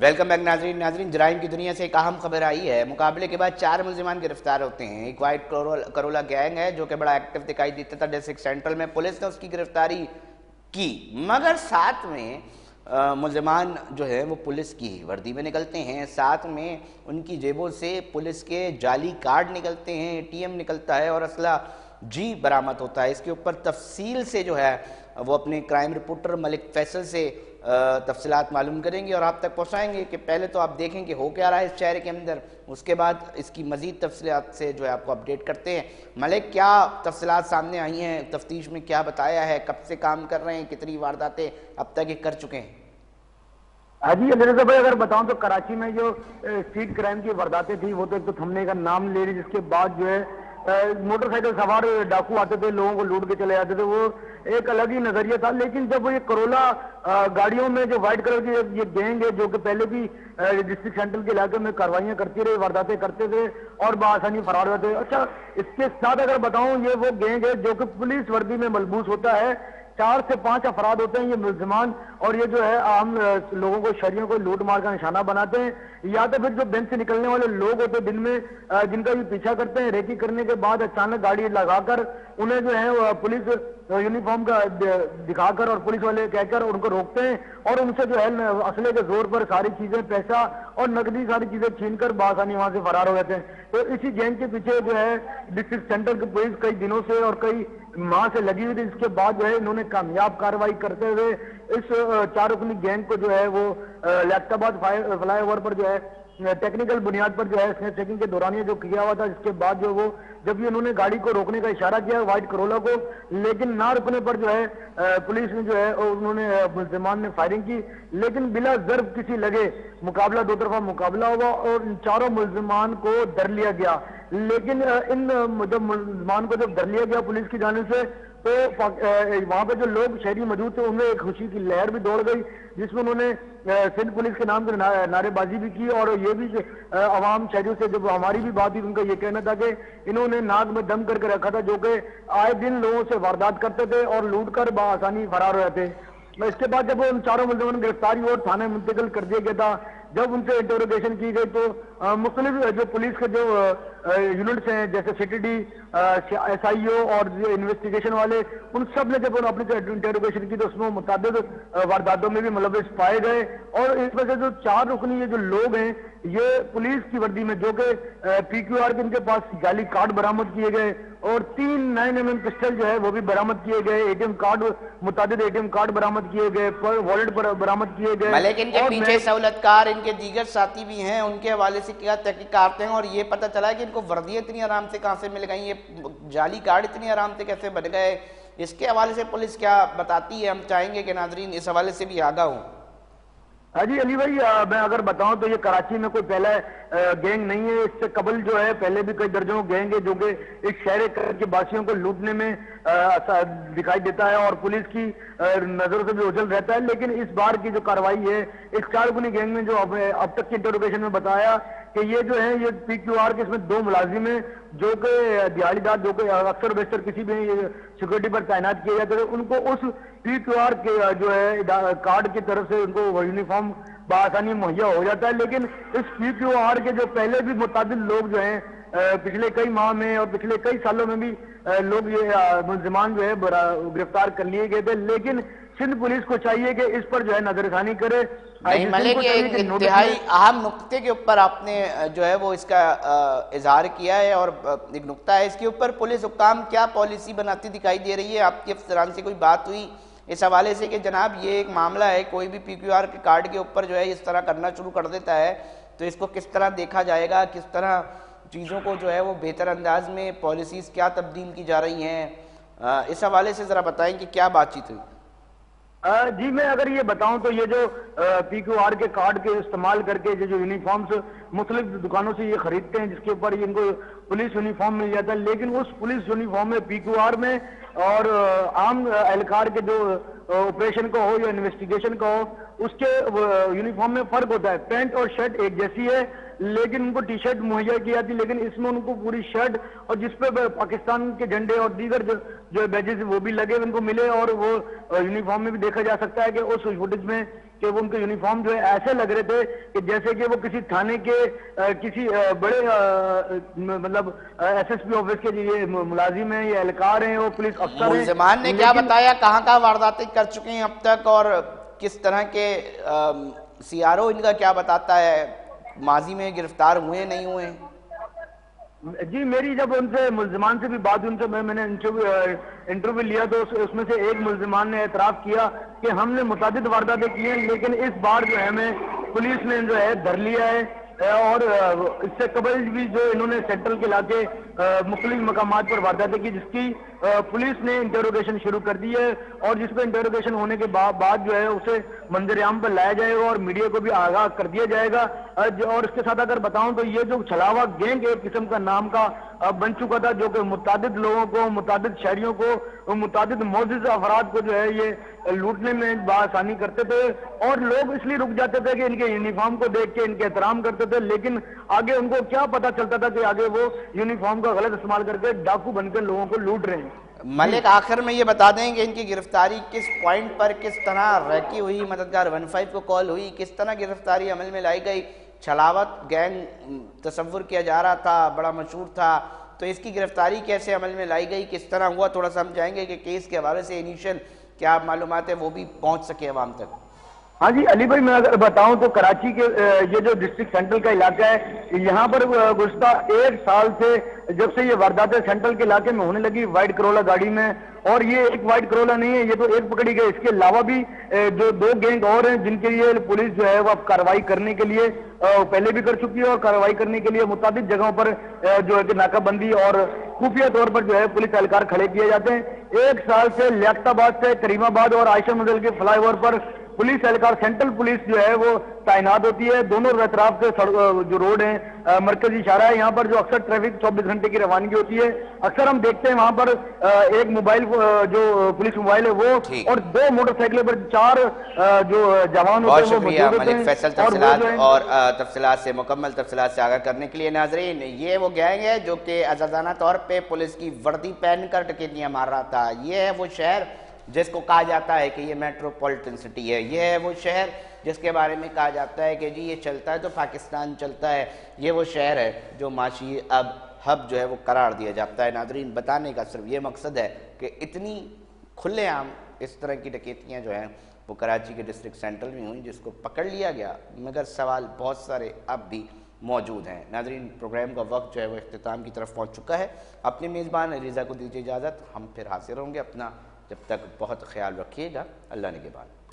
Welcome back नाजरीन। जराइम की दुनिया से एक अहम खबर आई है। मुकाबले के बाद 4 मुलजिमान गिरफ्तार होते हैं। एक वाइट करोला गैंग है जो कि बड़ा एक्टिव दिखाई देता था डिस्ट्रिक्ट सेंट्रल में। पुलिस ने उसकी गिरफ्तारी की, मगर साथ में मुलजिमान जो है वो पुलिस की वर्दी में निकलते हैं। साथ में उनकी जेबों से पुलिस के जाली कार्ड निकलते हैं, ATM निकलता है और असला जी बरामद होता है। इसके ऊपर तफसील से जो है वो अपने क्राइम रिपोर्टर मलिक फैसल से तफसीलात मालूम करेंगे और आप तक पहुंचाएंगे कि पहले तो आप देखें कि हो क्या रहा है इस शहर के अंदर, उसके बाद इसकी मजीद तफसीलात से जो है आपको अपडेट करते हैं। मलिक, क्या तफसीलात सामने आई हैं? तफ्तीश में क्या बताया है? कब से काम कर रहे हैं? कितनी वारदातें अब तक ये कर चुके हैं? जी अंग्रेजों भाई, अगर बताऊं तो कराची में जो स्ट्रीट क्राइम की वारदातें थी वो तो एक तो थमने का नाम ले रही, जिसके बाद जो है मोटरसाइकिल सवार डाकू आते थे, लोगों को लूट के चले जाते थे, वो एक अलग ही नजरिया था। लेकिन जब वो ये करोला गाड़ियों में जो व्हाइट कलर की ये गैंग है जो कि पहले भी डिस्ट्रिक्ट सेंट्रल के इलाके में कार्रवाइयां करती रही, वारदातें करते थे और बआसानी फरार होते थे। अच्छा, इसके साथ अगर बताऊं, ये वो गैंग है जो कि पुलिस वर्दी में मलबूस होता है। 4 से 5 अफराद होते हैं ये मुलजिमान, और ये जो है आम लोगों को, शहरियों को लूट मार का निशाना बनाते हैं। या तो फिर जो बैंक से निकलने वाले लोग होते हैं दिन में, जिनका भी पीछा करते हैं, रेकी करने के बाद अचानक गाड़ी लगाकर उन्हें जो है पुलिस यूनिफॉर्म का दिखाकर और पुलिस वाले कहकर उनको रोकते हैं और उनसे जो है असले के जोर पर सारी चीजें, पैसा और नकदी सारी चीजें छीनकर बआसानी वहां से फरार हो जाते हैं। तो इसी गैंग के पीछे जो है डिस्ट्रिक्ट सेंट्रल की पुलिस कई दिनों से और कई माह से लगी हुई थी। इसके बाद जो है इन्होंने कामयाब कार्रवाई करते हुए इस 4 रुकनी गैंग को जो है वो लैक्टाबाद फ्लाईओवर पर जो है टेक्निकल बुनियाद पर जो है चेकिंग के दौरान ये जो किया हुआ था। जिसके बाद जो वो जब भी उन्होंने गाड़ी को रोकने का इशारा किया व्हाइट करोला को, लेकिन ना रुकने पर जो है पुलिस ने जो है उन्होंने मुलजिमान ने फायरिंग की, लेकिन बिला जर्ब किसी लगे मुकाबला, दो तरफा मुकाबला हुआ और इन 4 मुलजिमान को डर लिया गया। लेकिन इन जब मुलजिमान को जब डर लिया गया पुलिस की जानिब से, तो वहां पे जो लोग शहरी मौजूद थे उनमें एक खुशी की लहर भी दौड़ गई, जिसमें उन्होंने सिंध पुलिस के नाम से नारेबाजी भी की। और ये भी आवाम शहरियों से जब हमारी भी बात हुई, उनका ये कहना था कि इन्होंने नाक में दम करके रखा था, जो कि आए दिन लोगों से वारदात करते थे और लूट कर बआसानी फरार हो जाते। इसके बाद जब उन 4 मुलजिमान गिरफ्तारी और थाने मुंतकिल कर दिया गया था, जब उनसे इंटरोगेशन की गई तो मुख्तलिफ जो पुलिस के जो यूनिट्स हैं जैसे CTD, SIO और जो इन्वेस्टिगेशन वाले, उन सब ने जब अपनी इंटरोगेशन की तो उसमें मुताबिक वारदातों में भी मुलव्विस पाए गए। और इस वजह से जो 4 रुकनी ये जो लोग हैं ये पुलिस की वर्दी में, जो कि PQR के इनके पास जाली कार्ड बरामद किए गए और 3 9mm पिस्टल जो है वो भी बरामद किए गए, ATM कार्ड, मुताबिक ATM कार्ड बरामद किए गए, वॉलेट पर बरामद किए गए। लेकिन इनके पीछे सहूलतकार, इनके दीगर साथी भी हैं, उनके हवाले से क्या तहकीकात हैं और ये पता चला है कि इनको वर्दियां इतनी आराम से कहां से मिल गई, ये जाली कार्ड इतनी आराम से कैसे बन गए, इसके हवाले से पुलिस क्या बताती है? हम चाहेंगे कि नाजरीन इस हवाले से भी आगाह हों। जी अली भाई, मैं अगर बताऊं तो ये कराची में कोई पहला गैंग नहीं है। इससे कबल जो है पहले भी कई दर्जनों गैंग है जो कि इस शहर के वासियों को लूटने में दिखाई देता है और पुलिस की नजरों से भी ओझल रहता है। लेकिन इस बार की जो कार्रवाई है इस 4 गुनी गैंग में जो अब तक की इंटरोगेशन में बताया कि ये जो है ये PQR के इसमें 2 मुलाजिम है जो कि दिहाड़ीदार, जो कि अक्सर बेशतर किसी भी सिक्योरिटी पर तैनात किए जाते थे, उनको उस PQR के जो है कार्ड की तरफ से उनको यूनिफॉर्म बआसानी मुहैया हो जाता है। लेकिन इस PQR के जो पहले भी मुताबिक लोग जो हैं पिछले कई माह में और पिछले कई सालों में भी लोग ये मुलजिमान जो है गिरफ्तार कर लिए गए थे। लेकिन सिंध पुलिस को चाहिए कि इस पर जो है नजरसानी करे। नहीं मलिक, एक इंतहाई अहम नुक्ते के ऊपर आपने जो है वो इसका इजहार किया है और एक नुक्ता है, इसके ऊपर पुलिस हुक्काम क्या पॉलिसी बनाती दिखाई दे रही है? आपके अफसरान से कोई बात हुई इस हवाले से कि जनाब ये एक मामला है, कोई भी PQR के कार्ड के ऊपर जो है इस तरह करना शुरू कर देता है तो इसको किस तरह देखा जाएगा, किस तरह चीज़ों को जो है वो बेहतर अंदाज में पॉलिसीज़ क्या तब्दील की जा रही हैं, इस हवाले से ज़रा बताएं कि क्या बातचीत हुई? जी मैं अगर ये बताऊं तो ये जो PQR के कार्ड के इस्तेमाल करके जो यूनिफॉर्म्स मुख्तलिफ दुकानों से ये खरीदते हैं, जिसके ऊपर इनको पुलिस यूनिफॉर्म मिल जाता है, लेकिन उस पुलिस यूनिफॉर्म में PQR में और आम एहलकार के जो ऑपरेशन का हो या इन्वेस्टिगेशन का हो उसके यूनिफॉर्म में फर्क होता है। पैंट और शर्ट एक जैसी है लेकिन उनको टी शर्ट मुहैया की जाती, लेकिन इसमें उनको पूरी शर्ट और जिसपे पाकिस्तान के झंडे और दीगर जो बैजेस वो भी लगे उनको मिले और वो यूनिफॉर्म में भी देखा जा सकता है कि उस फुटेज में कि वो उनके यूनिफॉर्म जो है ऐसे लग रहे थे कि जैसे कि वो किसी थाने के किसी बड़े मतलब एसएसपी ऑफिस के ये मुलाजिम हैं, ये एहलकार हैं, वो पुलिस अफसर हैं। मुल्जिमान ने क्या बताया, कहाँ कहाँ वारदातें कर चुके हैं अब तक, और किस तरह के सीआरओ इनका क्या बताता है, माजी में गिरफ्तार हुए नहीं हुए? जी, मेरी जब उनसे मुल्जिमान से भी बात हुई, उनसे मैंने इंटरव्यू लिया तो उसमें से एक मुल्जिमान ने एतराफ़ किया कि हमने मुतादिद वारदातें की हैं, लेकिन इस बार जो है हमें पुलिस ने जो है धर लिया है। और इससे कबल भी जो इन्होंने सेंट्रल के इलाके मुख्तलिफ मकामात पर वारदातें की, जिसकी पुलिस ने इंटरोगेशन शुरू कर दी है, और जिस पर इंटरोगेशन होने के बाद जो है उसे मंजर-ए-आम पर लाया जाएगा और मीडिया को भी आगाह कर दिया जाएगा। और इसके साथ अगर बताऊं तो ये जो छलावा गैंग एक किस्म का नाम का बन चुका था, जो कि मुतादिद लोगों को, मुतादिद शहरियों को, मुतादिद मोअज़्ज़िज़ अफराद को जो है ये लूटने में बासानी करते थे, और लोग इसलिए रुक जाते थे कि इनके यूनिफॉर्म को देख के इनके एहतराम करते थे, लेकिन आगे उनको क्या पता चलता था कि आगे वो यूनिफॉर्म का गलत इस्तेमाल करके डाकू बनकर लोगों को लूट रहे हैं। मलिक, आखिर में ये बता दें कि इनकी गिरफ्तारी किस पॉइंट पर, किस तरह रैकी हुई, मददगार 15 को कॉल हुई, किस तरह गिरफ्तारी अमल में लाई गई? छलावत गैंग तस्वुर किया जा रहा था, बड़ा मशहूर था, तो इसकी गिरफ्तारी कैसे अमल में लाई गई, किस तरह हुआ? थोड़ा समझाएंगे कि केस के हवाले से इनिशियल क्या मालूमात है वो भी पहुंच सके अवाम तक। हाँ जी अली भाई, मैं अगर बताऊं तो कराची के ये जो डिस्ट्रिक्ट सेंट्रल का इलाका है, यहाँ पर गुज़श्ता 1 साल से जब से ये वारदातें सेंट्रल के इलाके में होने लगी वाइट करोला गाड़ी में, और ये एक वाइट करोला नहीं है, ये तो एक पकड़ी गई, इसके अलावा भी जो 2 गैंग और हैं जिनके लिए पुलिस जो है वो अब कार्रवाई करने के लिए पहले भी कर चुकी है, और कार्रवाई करने के लिए मुताबिक जगहों पर जो है कि नाकाबंदी और खुफिया तौर पर जो है पुलिस एहलकार खड़े किए जाते हैं। 1 साल से लियाकताबाद से करीमाबाद और आयशा मंजिल के फ्लाईओवर पर पुलिस एहलकार, सेंट्रल पुलिस जो है वो तैनात होती है। दोनों तरफ से जो रोड है मरकजी इशारा है, यहाँ पर जो अक्सर ट्रैफिक 24 घंटे की रवानगी होती है, अक्सर हम देखते हैं वहां पर एक मोबाइल जो पुलिस मोबाइल है वो, और 2 मोटरसाइकिलों पर 4 जो जवान होते हैं वो मौजूद होते हैं। तफसीलात से मुकम्मल तफसीलात से आगाह करने के लिए नाजरीन, ये वो गैंग है जो कि आजादाना तौर पर पुलिस की वर्दी पहनकर डकैतियां मार रहा था। ये है वो शहर जिसको कहा जाता है कि ये मेट्रोपॉलिटन सिटी है, ये है वो शहर जिसके बारे में कहा जाता है कि जी ये चलता है तो पाकिस्तान चलता है, ये वो शहर है जो माशी अब हब जो है वो करार दिया जाता है। नाजरीन, बताने का सिर्फ ये मकसद है कि इतनी खुलेआम इस तरह की डकैतियाँ जो हैं वो कराची के डिस्ट्रिक्ट सेंट्रल में हुई, जिसको पकड़ लिया गया, मगर सवाल बहुत सारे अब भी मौजूद हैं। नाजरीन, प्रोग्राम का वक्त जो है वो इख्तिताम की तरफ पहुँच चुका है। अपने मेज़बान रिज़ा को दीजिए इजाज़त, हम फिर हाजिर होंगे। अपना जब तक बहुत ख्याल रखिएगा। अल्लाह ने के बाद।